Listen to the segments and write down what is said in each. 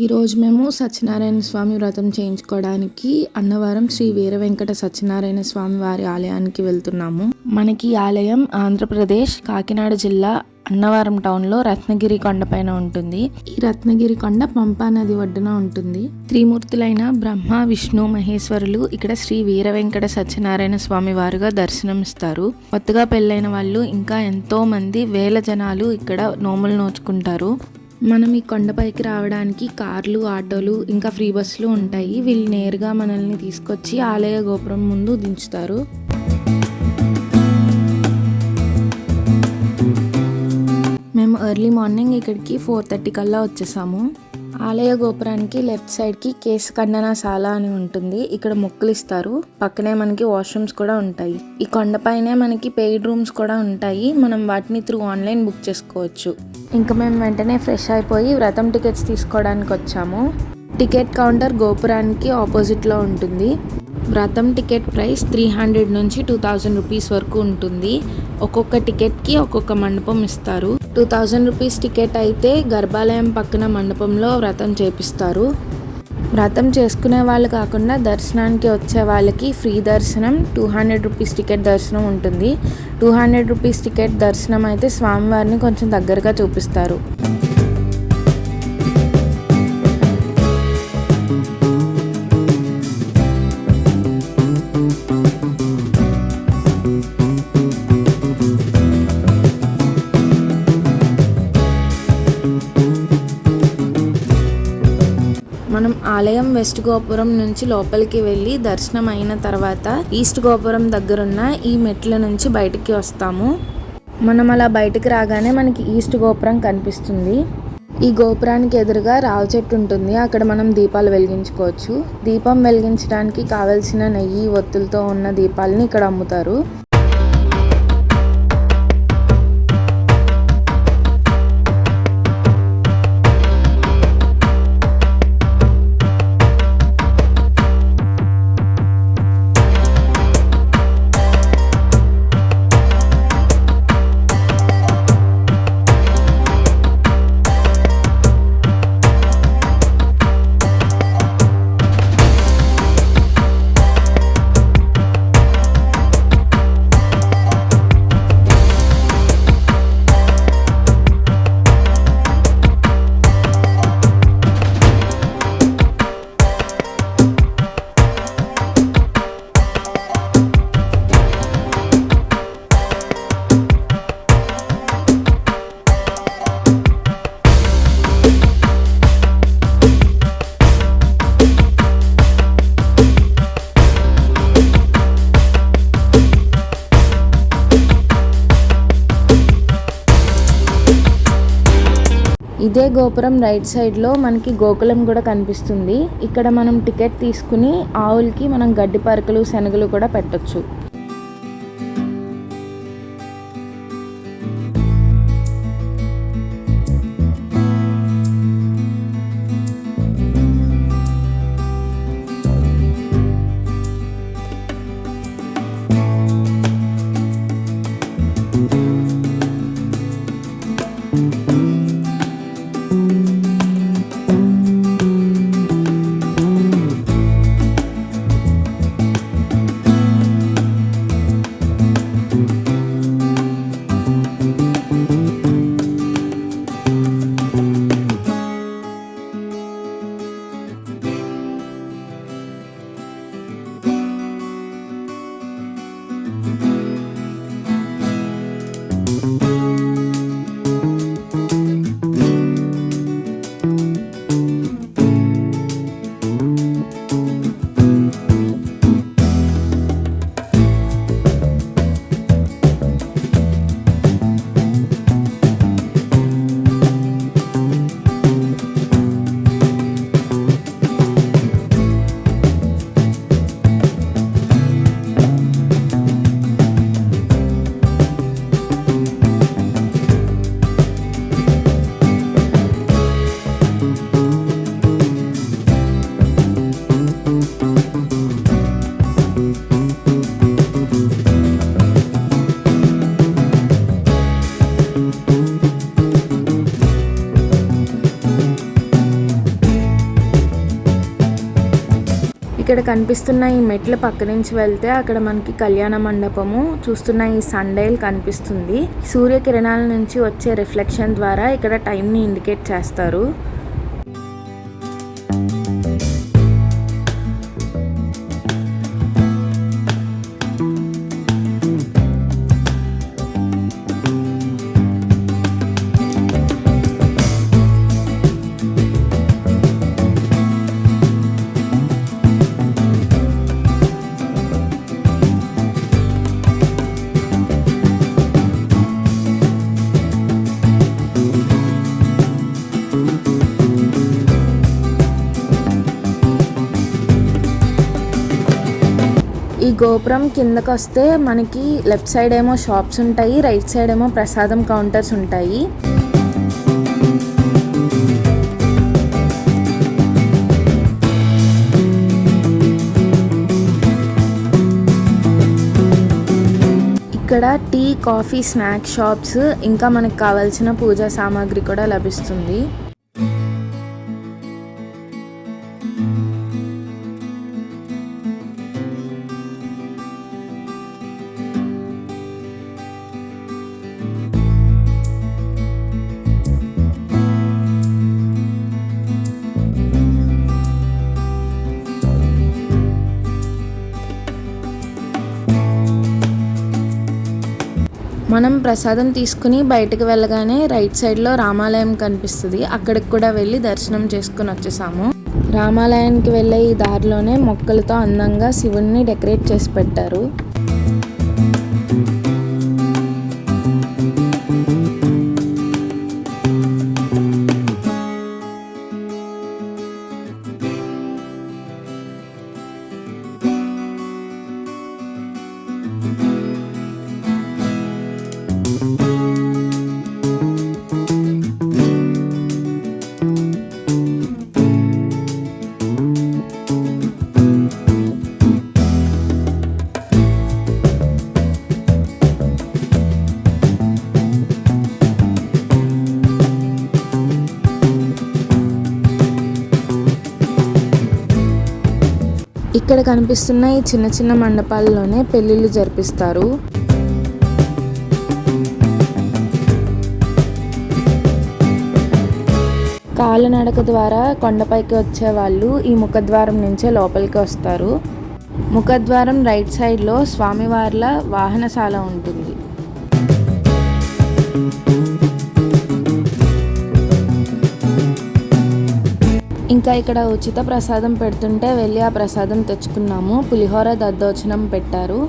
ఈరోజు మేము సత్యనారాయణ స్వామి వ్రతం చేయించుకోవడానికి అన్నవరం శ్రీ వీర వెంకట సత్యనారాయణ స్వామి వారి ఆలయానికి వెళ్తున్నాము. మనకి ఈ ఆలయం ఆంధ్రప్రదేశ్ కాకినాడ జిల్లా అన్నవరం టౌన్లో రత్నగిరి కొండ పైన ఉంటుంది. ఈ రత్నగిరి కొండ పంపా నది ఒడ్డున ఉంటుంది. త్రిమూర్తులైన బ్రహ్మ, విష్ణు, మహేశ్వరులు ఇక్కడ శ్రీ వీర వెంకట సత్యనారాయణ స్వామి వారుగా దర్శనమిస్తారు. కొత్తగా పెళ్ళైన వాళ్ళు ఇంకా ఎంతో మంది వేల జనాలు ఇక్కడ నోములు నోచుకుంటారు. మనం ఈ కొండపైకి రావడానికి కార్లు, ఆటోలు ఇంకా ఫ్రీ బస్సులు ఉంటాయి. వీళ్ళు నేరుగా మనల్ని తీసుకొచ్చి ఆలయ గోపురం ముందు దించుతారు. మేము ఎర్లీ మార్నింగ్ ఇక్కడికి 4:30 కల్లా వచ్చేసాము. ఆలయ గోపురానికి లెఫ్ట్ సైడ్కి కేశ ఖండనశాల అని ఉంటుంది. ఇక్కడ మొక్కులు ఇస్తారు. పక్కనే మనకి వాష్రూమ్స్ కూడా ఉంటాయి. ఈ కొండపైనే మనకి పెయిడ్ రూమ్స్ కూడా ఉంటాయి. మనం వాటిని త్రూ ఆన్లైన్ బుక్ చేసుకోవచ్చు. ఇంకా మేము వెంటనే ఫ్రెష్ అయిపోయి వ్రతం టికెట్స్ తీసుకోవడానికి వచ్చాము. టికెట్ కౌంటర్ గోపురానికి ఆపోజిట్లో ఉంటుంది. వ్రతం టికెట్ ప్రైస్ 300 నుంచి 2000 రూపీస్ వరకు ఉంటుంది. ఒక్కొక్క టికెట్కి ఒక్కొక్క మండపం ఇస్తారు. 2000 రూపీస్ టికెట్ అయితే గర్భాలయం పక్కన మండపంలో వ్రతం చేపిస్తారు. వ్రతం చేసుకునే వాళ్ళు కాకుండా దర్శనానికి వచ్చే వాళ్ళకి ఫ్రీ దర్శనం, 200 రూపీస్ టికెట్ దర్శనం ఉంటుంది. 200 రూపీస్ టికెట్ దర్శనం అయితే స్వామివారిని కొంచెం దగ్గరగా చూపిస్తారు. మనం ఆలయం వెస్ట్ గోపురం నుంచి లోపలికి వెళ్ళి దర్శనం అయిన తర్వాత ఈస్ట్ గోపురం దగ్గరున్న ఈ మెట్ల నుంచి బయటికి వస్తాము. మనం అలా బయటికి రాగానే మనకి ఈస్ట్ గోపురం కనిపిస్తుంది. ఈ గోపురానికి ఎదురుగా రావి చెట్టు ఉంటుంది. అక్కడ మనం దీపాలు వెలిగించుకోవచ్చు. దీపం వెలిగించడానికి కావలసిన నెయ్యి, ఒత్తులతో ఉన్న దీపాలని ఇక్కడ అమ్ముతారు. ఇదే గోపురం రైట్ సైడ్లో మనకి గోకులం కూడా కనిపిస్తుంది. ఇక్కడ మనం టికెట్ తీసుకుని ఆవులకి మనం గడ్డి పరకలు, శనగలు కూడా పెట్టొచ్చు. ఇక్కడ కనిపిస్తున్న ఈ మెట్ల పక్క నుంచి వెళ్తే అక్కడ మనకి కళ్యాణ మండపము, చూస్తున్న ఈ సన్డైల్ కనిపిస్తుంది. సూర్యకిరణాల నుంచి వచ్చే రిఫ్లెక్షన్ ద్వారా ఇక్కడ టైంని ఇండికేట్ చేస్తారు. ఈ గోపురం కిందకు వస్తే మనకి లెఫ్ట్ సైడ్ ఏమో షాప్స్ ఉంటాయి, రైట్ సైడ్ ఏమో ప్రసాదం కౌంటర్స్ ఉంటాయి. ఇక్కడ టీ, కాఫీ, స్నాక్ షాప్స్, ఇంకా మనకు కావాల్సిన పూజా సామాగ్రి కూడా లభిస్తుంది. మనం ప్రసాదం తీసుకుని బయటకు వెళ్ళగానే రైట్ సైడ్లో రామాలయం కనిపిస్తుంది. అక్కడికి కూడా వెళ్ళి దర్శనం చేసుకుని వచ్చేసాము. రామాలయానికి వెళ్ళే ఈ దారిలోనే మొక్కలతో అందంగా శివుణ్ణి డెకరేట్ చేసి పెట్టారు. ఇక్కడ కనిపిస్తున్న ఈ చిన్న చిన్న మండపాల్లోనే పెళ్లిళ్ళు జరిపిస్తారు. కాలినడక ద్వారా కొండపైకి వచ్చే వాళ్ళు ఈ ముఖద్వారం నుంచే లోపలికి వస్తారు. ముఖద్వారం రైట్ సైడ్లో స్వామివార్ల వాహనశాల ఉంటుంది. ఇంకా ఇక్కడ ఉచిత ప్రసాదం పెడుతుంటే వెళ్ళి ఆ ప్రసాదం తెచ్చుకున్నాము. పులిహోర దద్దోజనం పెట్టారు.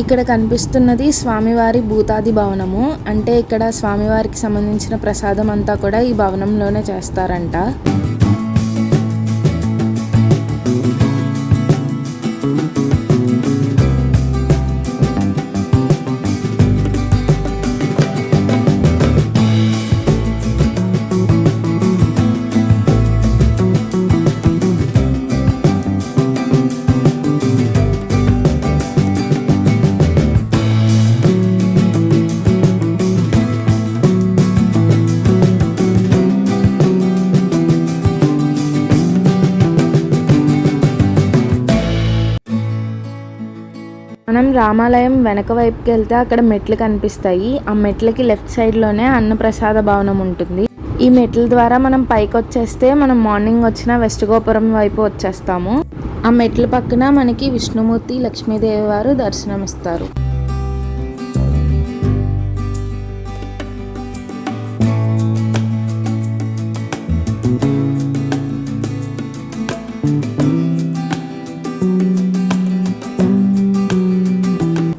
ఇక్కడ కనిపిస్తున్నది స్వామివారి భూతాది భవనము. అంటే ఇక్కడ స్వామివారికి సంబంధించిన ప్రసాదం అంతా కూడా ఈ భవనంలోనే చేస్తారంట. మనం రామాలయం వెనక వైపుకి వెళ్తే అక్కడ మెట్లు కనిపిస్తాయి. ఆ మెట్లకి లెఫ్ట్ సైడ్లోనే అన్నప్రసాద భవనం ఉంటుంది. ఈ మెట్ల ద్వారా మనం పైకి వచ్చేస్తే మనం మార్నింగ్ వచ్చిన వెస్ట్ గోపురం వైపు వచ్చేస్తాము. ఆ మెట్ల పక్కన మనకి విష్ణుమూర్తి, లక్ష్మీదేవి వారు దర్శనమిస్తారు.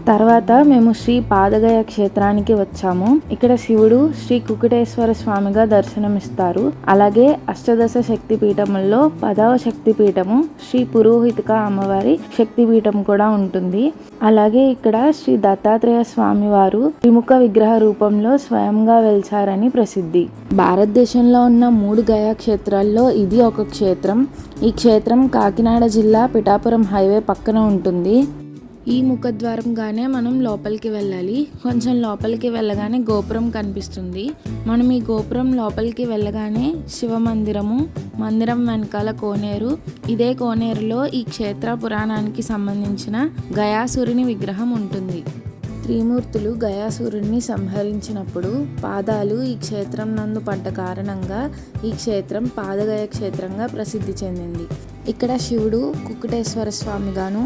తర్వాత మేము శ్రీ పాదగయ క్షేత్రానికి వచ్చాము. ఇక్కడ శివుడు శ్రీ కుకుటేశ్వర స్వామిగా దర్శనమిస్తారు. అలాగే అష్టదశ శక్తి పీఠముల్లో 10వ శక్తి పీఠము శ్రీ పురోహితిక అమ్మవారి శక్తి పీఠం కూడా ఉంటుంది. అలాగే ఇక్కడ శ్రీ దత్తాత్రేయ స్వామి వారు త్రిముఖ విగ్రహ రూపంలో స్వయంగా వెలిచారని ప్రసిద్ధి. భారతదేశంలో ఉన్న 3 గయా క్షేత్రాల్లో ఇది ఒక క్షేత్రం. ఈ క్షేత్రం కాకినాడ జిల్లా పిఠాపురం హైవే పక్కన ఉంటుంది. ఈ ముఖద్వారంగానే మనం లోపలికి వెళ్ళాలి. కొంచెం లోపలికి వెళ్ళగానే గోపురం కనిపిస్తుంది. మనం ఈ గోపురం లోపలికి వెళ్ళగానే శివ మందిరం వెనకాల కోనేరు. ఇదే కోనేరులో ఈ క్షేత్ర పురాణానికి సంబంధించిన గయాసురుని విగ్రహం ఉంటుంది. త్రిమూర్తులు గయాసురుణ్ణి సంహరించినప్పుడు పాదాలు ఈ క్షేత్రం నందు పడ్డ కారణంగా ఈ క్షేత్రం పాదగయ క్షేత్రంగా ప్రసిద్ధి చెందింది. ఇక్కడ శివుడు కుకుటేశ్వర స్వామిగాను,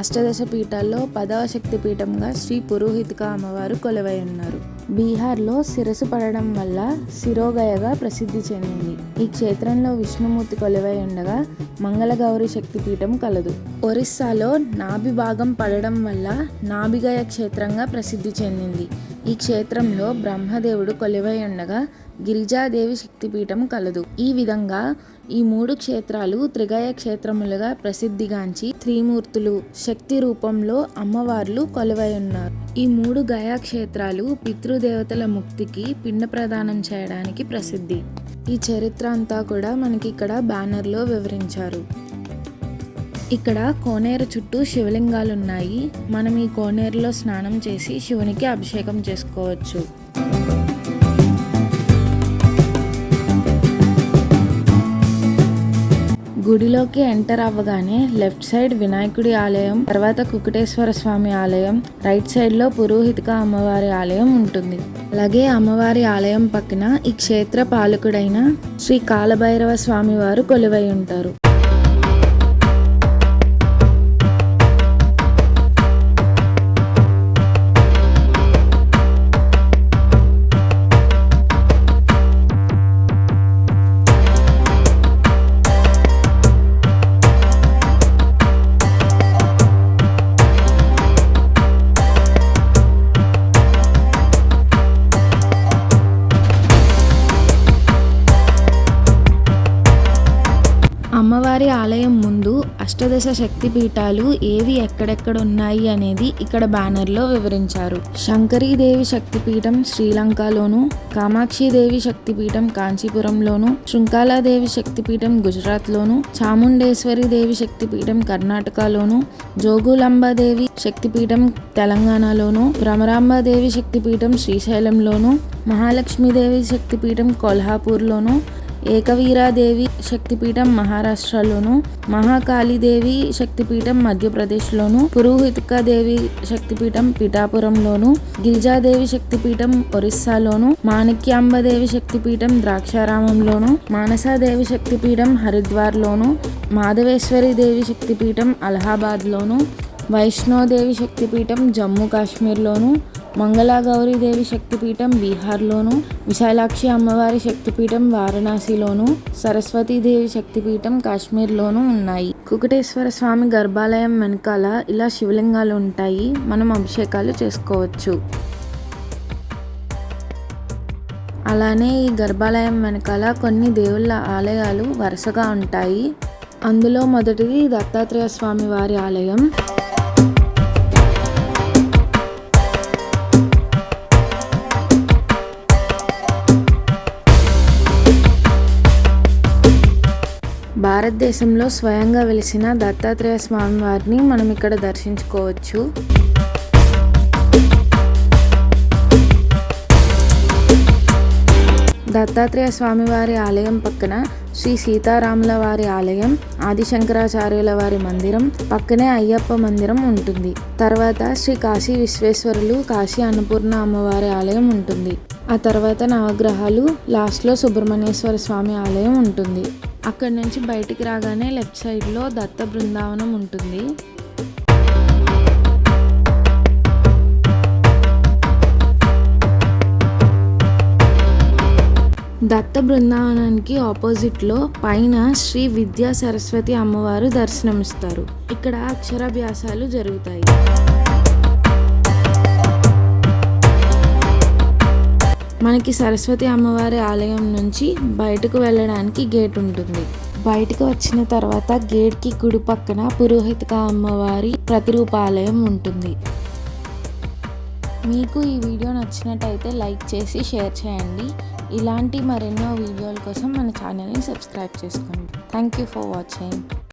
అష్టదశ పీఠాల్లో 10వ శక్తి పీఠంగా శ్రీ పురోహితిక అమ్మవారు కొలువై ఉన్నారు. బీహార్లో శిరసు పడడం వల్ల శిరోగయగా ప్రసిద్ధి చెందింది. ఈ క్షేత్రంలో విష్ణుమూర్తి కొలువై ఉండగా మంగళగౌరి శక్తిపీఠం కలదు. ఒరిస్సాలో నాభి భాగం పడడం వల్ల నాభిగయ క్షేత్రంగా ప్రసిద్ధి చెందింది. ఈ క్షేత్రంలో బ్రహ్మదేవుడు కొలువై ఉండగా గిరిజాదేవి శక్తిపీఠం కలదు. ఈ విధంగా ఈ 3 క్షేత్రాలు త్రిగయ క్షేత్రములుగా ప్రసిద్ధిగాంచి త్రిమూర్తులు శక్తి రూపంలో అమ్మవార్లు కొలువై ఉన్నారు. ఈ 3 గయా క్షేత్రాలు పితృదేవతల ముక్తికి పిండ ప్రదానం చేయడానికి ప్రసిద్ధి. ఈ చరిత్ర అంతా కూడా మనకి ఇక్కడ బ్యానర్లో వివరించారు. ఇక్కడ కోనేరు చుట్టూ శివలింగాలు ఉన్నాయి. మనం ఈ కోనేరులో స్నానం చేసి శివునికి అభిషేకం చేసుకోవచ్చు. గుడిలోకి ఎంటర్ అవ్వగానే లెఫ్ట్ సైడ్ వినాయకుడి ఆలయం, తర్వాత కుకుటేశ్వర స్వామి ఆలయం, రైట్ సైడ్ లో పురోహితిక అమ్మవారి ఆలయం ఉంటుంది. అలాగే అమ్మవారి ఆలయం పక్కన ఈ క్షేత్ర పాలకుడైన శ్రీ కాలభైరవ స్వామి వారు కొలువై ఉంటారు. అమ్మవారి ఆలయం ముందు అష్టదశ శక్తి పీఠాలు ఏవి ఎక్కడెక్కడ ఉన్నాయి అనేది ఇక్కడ బ్యానర్లో వివరించారు. శంకరీదేవి శక్తిపీఠం శ్రీలంకలోను, కామాక్షిదేవి శక్తిపీఠం కాంచీపురంలోను, శృంఖలాదేవి శక్తిపీఠం గుజరాత్లోను, చాముండేశ్వరి దేవి శక్తిపీఠం కర్ణాటకలోను, జోగులాంబదేవి శక్తిపీఠం తెలంగాణలోను, భ్రమరాంబదేవి శక్తిపీఠం శ్రీశైలంలోను, మహాలక్ష్మీదేవి శక్తిపీఠం కొల్హాపూర్లోను, ఏకవీరాదేవి శక్తిపీఠం మహారాష్ట్రలోను, మహాకాళీదేవి శక్తిపీఠం మధ్యప్రదేశ్లోను, పురోహితిక దేవి శక్తిపీఠం పిఠాపురంలోను, గిరిజాదేవి శక్తిపీఠం ఒరిస్సాలోను, మాణిక్యాంబదేవి శక్తిపీఠం ద్రాక్షారామంలోను, మానసాదేవి శక్తిపీఠం హరిద్వార్లోను, మాధవేశ్వరి దేవి శక్తిపీఠం అలహాబాద్లోను, వైష్ణోదేవి శక్తిపీఠం జమ్మూ కాశ్మీర్లోను, మంగళగౌరీదేవి శక్తిపీఠం బీహార్లోను, విశాలాక్షి అమ్మవారి శక్తిపీఠం వారణాసిలోను, సరస్వతీదేవి శక్తిపీఠం కాశ్మీర్లోను ఉన్నాయి. కుకుటేశ్వర స్వామి గర్భాలయం వెనకాల ఇలా శివలింగాలు ఉంటాయి. మనం అభిషేకాలు చేసుకోవచ్చు. అలానే ఈ గర్భాలయం వెనకాల కొన్ని దేవుళ్ళ ఆలయాలు వరుసగా ఉంటాయి. అందులో మొదటిది దత్తాత్రేయ స్వామి వారి ఆలయం. భారతదేశంలో స్వయంగా వెలిసిన దత్తాత్రేయ స్వామి వారిని మనం ఇక్కడ దర్శించుకోవచ్చు. దత్తాత్రేయ స్వామివారి ఆలయం పక్కన శ్రీ సీతారాముల వారి ఆలయం, ఆదిశంకరాచార్యుల వారి మందిరం, పక్కనే అయ్యప్ప మందిరం ఉంటుంది. తర్వాత శ్రీ కాశీ విశ్వేశ్వరులు, కాశీ అన్నపూర్ణ అమ్మవారి ఆలయం ఉంటుంది. ఆ తర్వాత నవగ్రహాలు, లాస్ట్లో సుబ్రహ్మణ్యేశ్వర స్వామి ఆలయం ఉంటుంది. అక్కడి నుంచి బయటికి రాగానే లెఫ్ట్ సైడ్లో దత్త బృందావనం ఉంటుంది. దత్త బృందావనానికి ఆపోజిట్లో పైన శ్రీ విద్యా సరస్వతి అమ్మవారు దర్శనమిస్తారు. ఇక్కడ అక్షరాభ్యాసాలు జరుగుతాయి. మనకి సరస్వతి అమ్మవారి ఆలయం నుంచి బయటకు వెళ్ళడానికి గేట్ ఉంటుంది. బయటకు వచ్చిన తర్వాత గేట్కి కుడి పక్కన పురోహితిక అమ్మవారి ప్రతిరూపాలయం ఉంటుంది. మీకు ఈ వీడియో నచ్చినట్టయితే లైక్ చేసి షేర్ చేయండి. ఇలాంటి మరెన్నో వీడియోల కోసం మన ఛానల్ని సబ్స్క్రైబ్ చేసుకోండి. Thank you for watching.